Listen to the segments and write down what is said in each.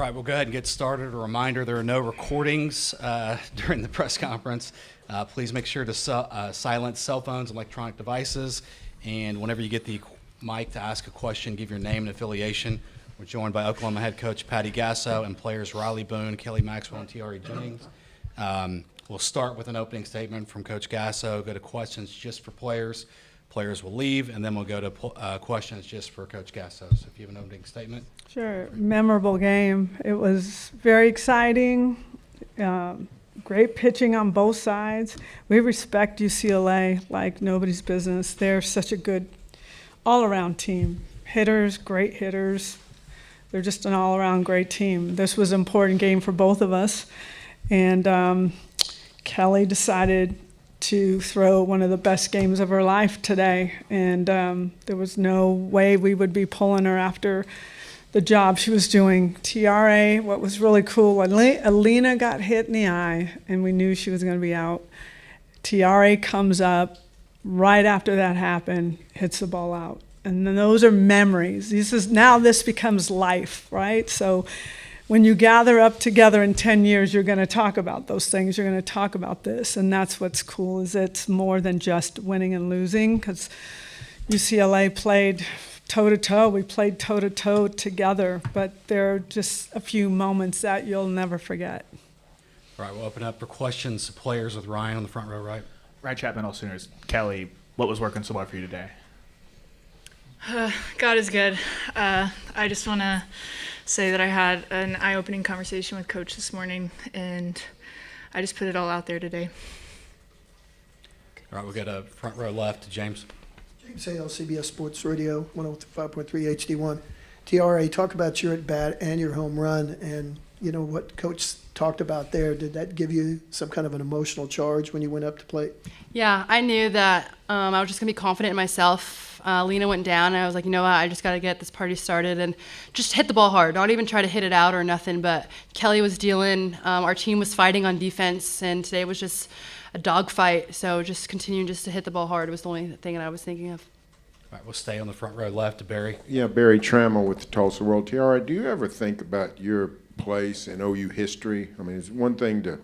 All right, we'll go ahead and get started. A reminder, there are no recordings during the press conference. Please make sure to silence cell phones, electronic devices, and whenever you get the mic to ask a question, give your name and affiliation. We're joined by Oklahoma head coach Patty Gasso and players Rylie, Boone, Kelly, Maxwell, and Tiare Jennings. We'll start with an opening statement from Coach Gasso, go to questions just for players. Players will leave, and then we'll go to questions just for Coach Gasso. So if you have an opening statement. Sure. Memorable game. It was very exciting. Great pitching on both sides. We respect UCLA like nobody's business. They're such a good all-around team. Hitters, great hitters. They're just an all-around great team. This was an important game for both of us. And Kelly decided to throw one of the best games of her life today. And there was no way we would be pulling her after the job she was doing. Tiare, what was really cool, Alina got hit in the eye, and we knew she was going to be out. Tiare comes up right after that happened, hits the ball out. And then those are memories. This becomes life, right? So when you gather up together in 10 years, you're going to talk about those things. You're going to talk about this. And that's what's cool, is it's more than just winning and losing, because UCLA played toe-to-toe. We played toe-to-toe together, but there are just a few moments that you'll never forget. All right, we'll open up for questions to players with Ryan on the front row, right? Ryan Chapman, All Sooners. Kelly, what was working so well for you today? God is good. I just want to say that I had an eye-opening conversation with Coach this morning, and I just put it all out there today. All right, we'll go to front row left to James. James Hale, CBS Sports Radio, 105.3 HD1. Tiare, talk about your at-bat and your home run, and you know what Coach talked about there. Did that give you some kind of an emotional charge when you went up to plate? Yeah, I knew that I was just going to be confident in myself. Lena went down, and I was like, you know what, I just got to get this party started and just hit the ball hard. Not even try to hit it out or nothing, but Kelly was dealing. Our team was fighting on defense, and today was just a dogfight. So just continuing just to hit the ball hard was the only thing that I was thinking of. All right, we'll stay on the front row left to Barry. Yeah, Barry Trammell with the Tulsa World. Tiare, do you ever think about your place in OU history? I mean, it's one thing to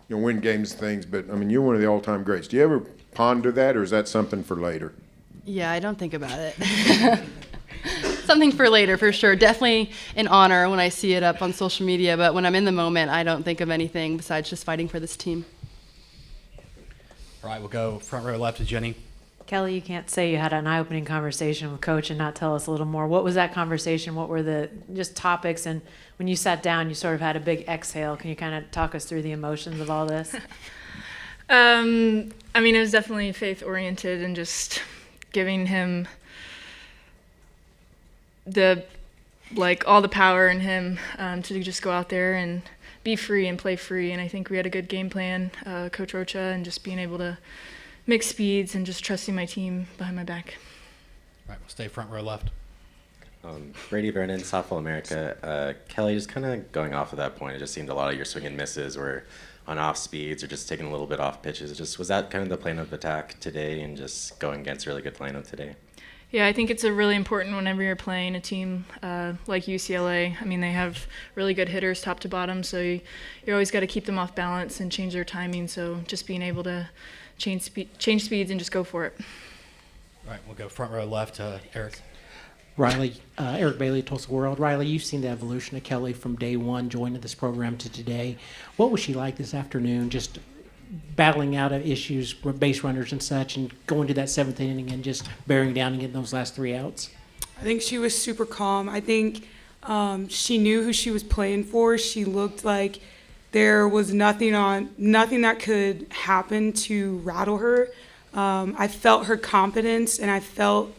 win games and things, but, I mean, you're one of the all-time greats. Do you ever ponder that, or is that something for later? Yeah, I don't think about it. Something for later, for sure. Definitely an honor when I see it up on social media, but when I'm in the moment, I don't think of anything besides just fighting for this team. All right, we'll go front row left to Jenny. Kelly, you can't say you had an eye-opening conversation with Coach and not tell us a little more. What was that conversation? What were the just topics? And when you sat down, you sort of had a big exhale. Can you kind of talk us through the emotions of all this? I mean, it was definitely faith-oriented and just giving him all the power in him to just go out there and be free and play free. And I think we had a good game plan, Coach Rocha, and just being able to mix speeds and just trusting my team behind my back. All right, we'll stay front row left. Brady Vernon, Softball America. Kelly, just kind of going off of that point, it just seemed a lot of your swing and misses were on off speeds or just taking a little bit off pitches. Was that kind of the plan of attack today and just going against a really good plan of today? Yeah, I think it's a really important whenever you're playing a team like UCLA. I mean, they have really good hitters top to bottom, so you always got to keep them off balance and change their timing. So just being able to change speeds and just go for it. All right, we'll go front row left to Eric. Rylie, Eric Bailey, Tulsa World. Rylie, you've seen the evolution of Kelly from day one joining this program to today. What was she like this afternoon, just battling out of issues, base runners and such, and going to that seventh inning and just bearing down and getting those last 3 outs? I think she was super calm. I think she knew who she was playing for. She looked like there was nothing that could happen to rattle her. I felt her confidence, and I felt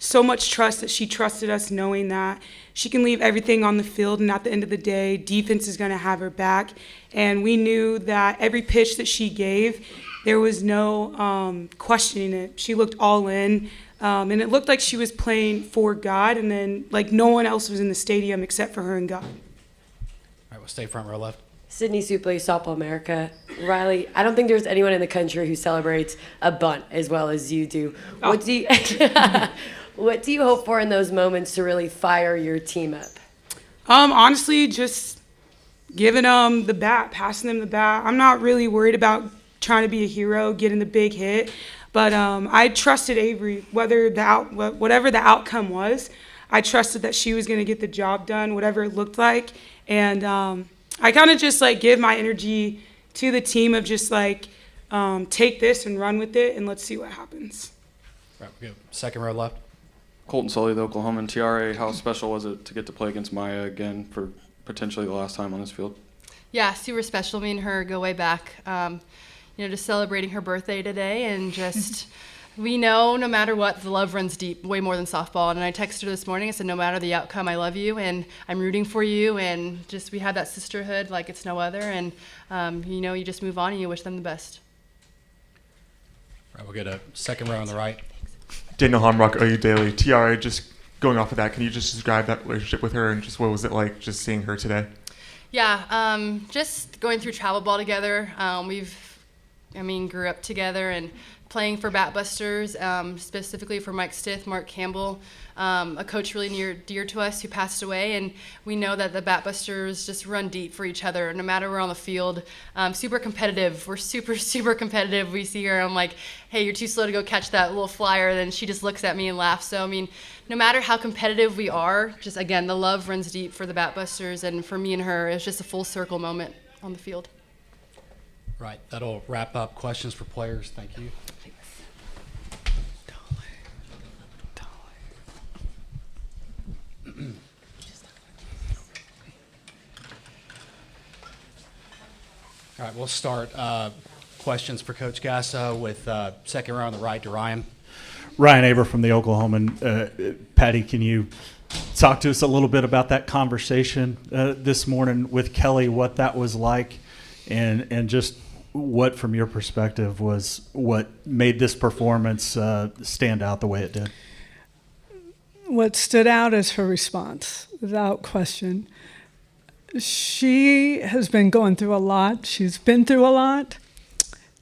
so much trust that she trusted us, knowing that she can leave everything on the field, and at the end of the day, defense is going to have her back. And we knew that every pitch that she gave, there was no questioning it. She looked all in, and it looked like she was playing for God, and then like no one else was in the stadium except for her and God. All right, we'll stay front row left. Sydney Supley, Softball America. Rylie, I don't think there's anyone in the country who celebrates a bunt as well as you do. Oh. What do you What do you hope for in those moments to really fire your team up? Honestly, just giving them the bat, passing them the bat. I'm not really worried about trying to be a hero, getting the big hit, but I trusted Avery, whatever the outcome was. I trusted that she was going to get the job done, whatever it looked like, and I kind of just like give my energy to the team of just like take this and run with it, and let's see what happens. Right, we go second row left. Colton Sully, the Oklahoman. Tiare, how special was it to get to play against Maya again for potentially the last time on this field? Yeah, super special. Me and her go way back. Just celebrating her birthday today, and just we know no matter what, the love runs deep, way more than softball. And I texted her this morning. I said, no matter the outcome, I love you, and I'm rooting for you. And just we have that sisterhood like it's no other. And you just move on and you wish them the best. Right, we'll go to second row on the right. Daniel Homrock, OU Daily. Tiare, just going off of that, can you just describe that relationship with her and just what was it like just seeing her today? Yeah, just going through travel ball together. Grew up together and playing for Batbusters, specifically for Mike Stith, Mark Campbell, a coach really near dear to us who passed away, and we know that the Batbusters just run deep for each other, no matter where on the field. Super competitive. We're super, super competitive. We see her, I'm like, hey, you're too slow to go catch that little flyer, then she just looks at me and laughs. So, no matter how competitive we are, just again, the love runs deep for the Batbusters, and for me and her, it was just a full circle moment on the field. Right, that'll wrap up questions for players. Thank you. All right, we'll start questions for Coach Gasso with second row on the right to Ryan. Ryan Aber from the Oklahoman. Patty, can you talk to us a little bit about that conversation this morning with Kelly, what that was like, and just what, from your perspective, was what made this performance stand out the way it did? What stood out is her response, without question. She has been going through a lot. She's been through a lot.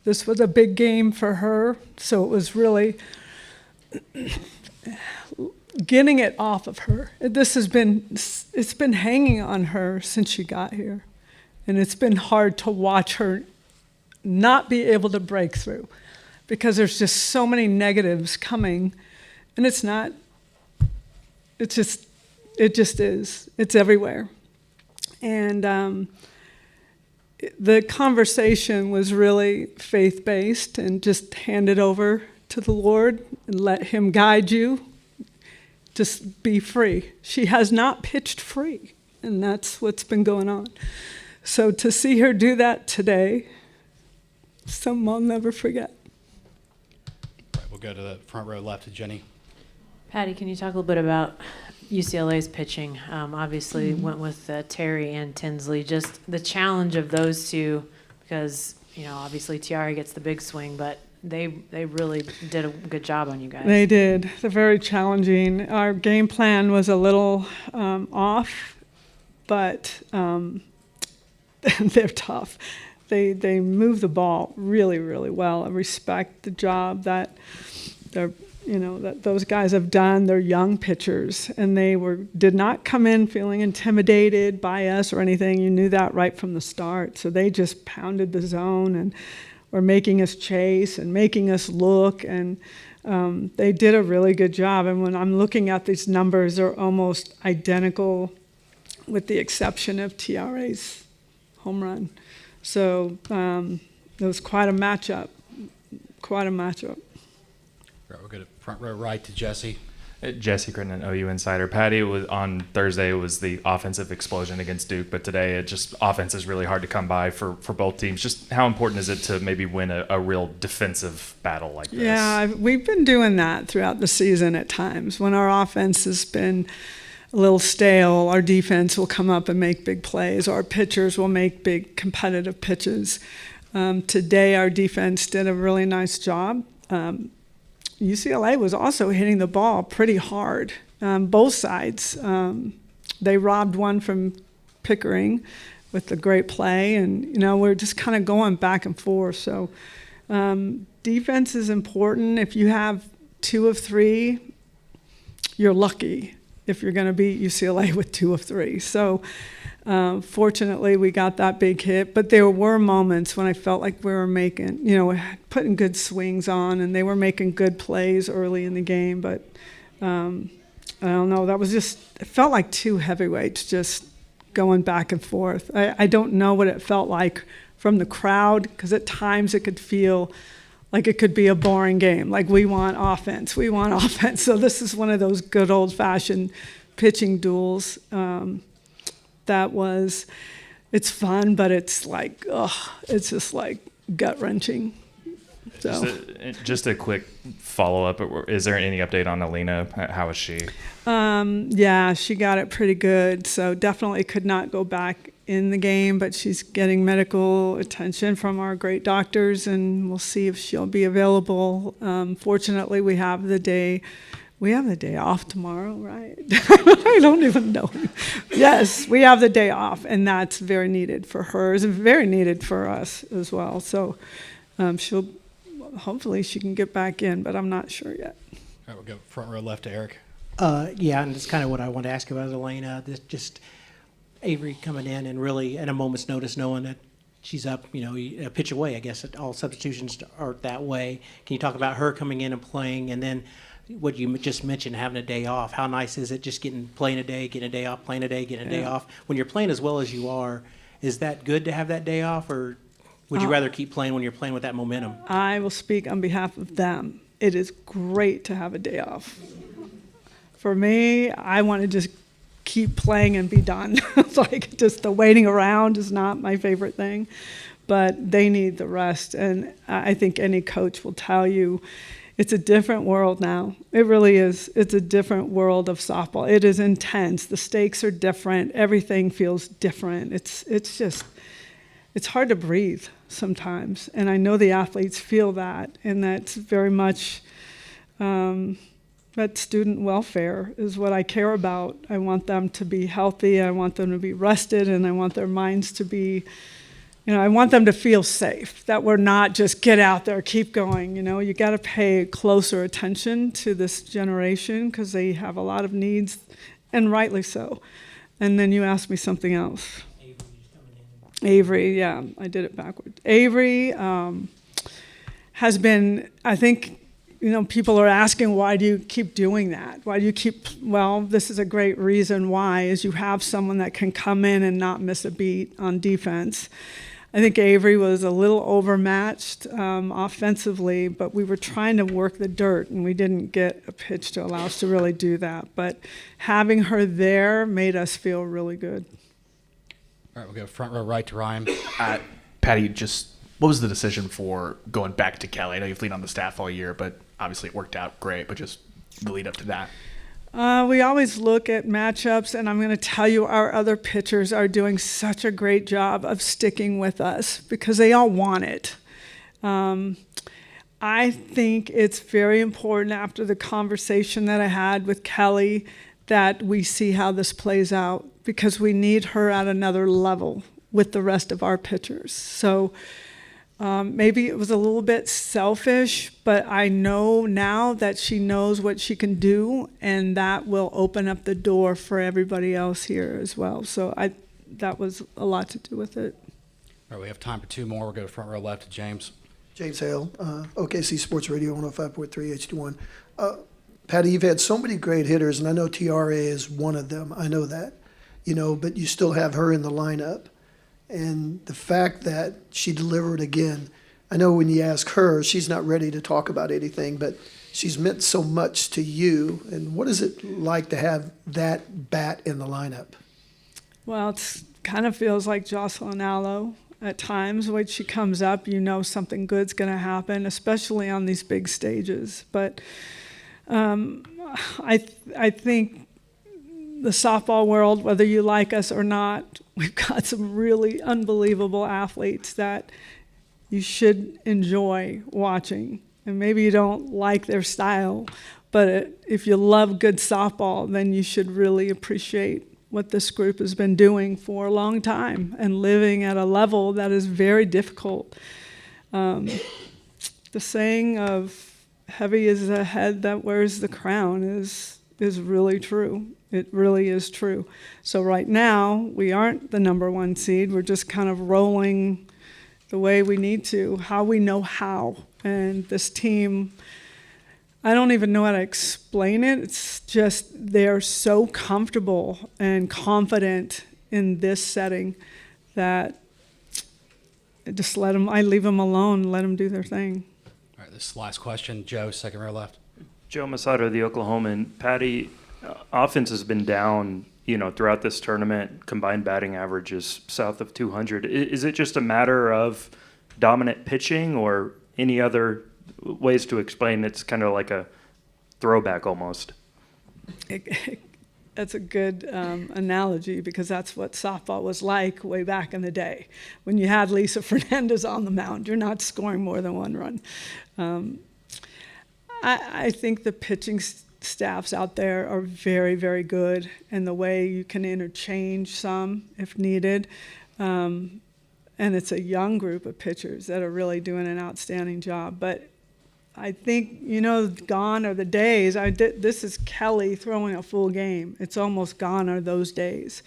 This was a big game for her, so it was really getting it off of her. It's been hanging on her since she got here, and it's been hard to watch her not be able to break through because there's just so many negatives coming, and it just is. It's everywhere. And the conversation was really faith-based, and just hand it over to the Lord and let him guide you. Just be free. She has not pitched free, and that's what's been going on. So to see her do that today, something I'll never forget. Right, we'll go to the front row left to Jenny. Patty, can you talk a little bit about UCLA's pitching? Obviously went with Terry and Tinsley. Just the challenge of those two, because obviously Tiare gets the big swing, but they really did a good job on you guys. They did. They're very challenging. Our game plan was a little off, but they're tough. They move the ball really, really well. I respect the job that that those guys have done. They're young pitchers, and they did not come in feeling intimidated by us or anything. You knew that right from the start. So they just pounded the zone and were making us chase and making us look, and they did a really good job. And when I'm looking at these numbers, they're almost identical, with the exception of Tiare's home run. So it was quite a matchup. Quite a matchup. Right, we'll go to front row right to Jesse. Jesse Crittenden, OU Insider. Patty, on Thursday, it was the offensive explosion against Duke, but today offense is really hard to come by for both teams. Just how important is it to maybe win a real defensive battle like this? Yeah, we've been doing that throughout the season at times. When our offense has been a little stale, our defense will come up and make big plays. Our pitchers will make big competitive pitches. Today, our defense did a really nice job. UCLA was also hitting the ball pretty hard, both sides. They robbed one from Pickering with the great play, and we're just kind of going back and forth. So defense is important. If you have 2 of 3, you're lucky. if you're going to beat UCLA with 2 of 3. So fortunately, we got that big hit. But there were moments when I felt like we were making, putting good swings on, and they were making good plays early in the game. But I don't know. That was just, it felt like 2 heavyweights just going back and forth. I don't know what it felt like from the crowd, because at times it could feel like it could be a boring game. Like, we want offense. So this is one of those good old-fashioned pitching duels. It's fun, but it's like, it's just like gut-wrenching. So. Just a quick follow-up. Is there any update on Alina? How is she? Yeah, she got it pretty good. So definitely could not go back in the game, but she's getting medical attention from our great doctors, and we'll see if she'll be available. Fortunately, we have the day off tomorrow, right? I don't even know. Yes, we have the day off, and that's very needed for her. It's very needed for us as well. So hopefully she can get back in, but I'm not sure yet. All right, we'll go front row left to Eric. Yeah, and that's kind of what I want to ask about Elena. Just Avery coming in and really at a moment's notice knowing that she's up, a pitch away. I guess all substitutions aren't that way. Can you talk about her coming in and playing, and then what you just mentioned, having a day off? How nice is it just playing a day, getting a day off, playing a day, getting a day off? When you're playing as well as you are, is that good to have that day off, or would you rather keep playing when you're playing with that momentum? I will speak on behalf of them. It is great to have a day off. For me, I want to just keep playing and be done. Like, just the waiting around is not my favorite thing, but they need the rest. And I think any coach will tell you it's a different world now. It really is. It's a different world of softball. It is intense. The stakes are different. Everything feels different. It's hard to breathe sometimes. And I know the athletes feel that, and that's very much but student welfare is what I care about. I want them to be healthy, I want them to be rested, and I want their minds to be, I want them to feel safe, that we're not just get out there, keep going. You got to pay closer attention to this generation because they have a lot of needs, and rightly so. And then you asked me something else. Avery, yeah, I did it backwards. Avery has been, I think, people are asking, why do you keep doing that? Why do you keep, well, this is a great reason why, is you have someone that can come in and not miss a beat on defense. I think Avery was a little overmatched offensively, but we were trying to work the dirt, and we didn't get a pitch to allow us to really do that. But having her there made us feel really good. All right, we'll go front row right to Ryan. Patty, what was the decision for going back to Kelly? I know you've leaned on the staff all year, but obviously it worked out great, but just the lead up to that. We always look at matchups, and I'm going to tell you our other pitchers are doing such a great job of sticking with us because they all want it. I think it's very important after the conversation that I had with Kelly that we see how this plays out, because we need her at another level with the rest of our pitchers. So maybe it was a little bit selfish, but I know now that she knows what she can do, and that will open up the door for everybody else here as well. So that was a lot to do with it. All right, we have time for 2 more. We'll go to front row left to James. James Hale, OKC Sports Radio 105.3 HD1. Patty, you've had so many great hitters, and I know Tiare is one of them. I know that, but you still have her in the lineup. And the fact that she delivered again, I know when you ask her, she's not ready to talk about anything, but she's meant so much to you. And what is it like to have that bat in the lineup? Well, it kind of feels like Jocelyn Allo at times. When she comes up, something good's going to happen, especially on these big stages. But I think the softball world, whether you like us or not, we've got some really unbelievable athletes that you should enjoy watching. And maybe you don't like their style, but if you love good softball, then you should really appreciate what this group has been doing for a long time and living at a level that is very difficult. The saying of heavy is the head that wears the crown is is really true. It really is true. So right now, we aren't the #1 seed. We're just kind of rolling the way we need to, how we know how. And this team, I don't even know how to explain it. It's just they're so comfortable and confident in this setting that just I leave them alone, let them do their thing. All right, this last question. Joe, second row left. Joe Masato, the Oklahoman. Patty, offense has been down, throughout this tournament. Combined batting average is south of 200. Is it just a matter of dominant pitching or any other ways to explain? It's kind of like a throwback almost. That's a good analogy, because that's what softball was like way back in the day. When you had Lisa Fernandez on the mound, you're not scoring more than 1 run. I think the pitching staffs out there are very, very good, and the way you can interchange some if needed. And it's a young group of pitchers that are really doing an outstanding job. But I think, gone are the days. This is Kelly throwing a full game. It's almost gone are those days.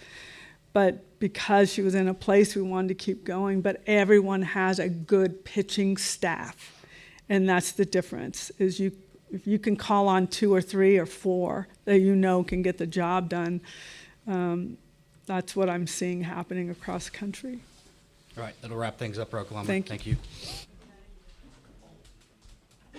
But because she was in a place, we wanted to keep going. But everyone has a good pitching staff. And that's the difference, is if you can call on 2 or 3 or 4 that can get the job done, that's what I'm seeing happening across the country. All right, that'll wrap things up for Oklahoma. Thank you. Thank you.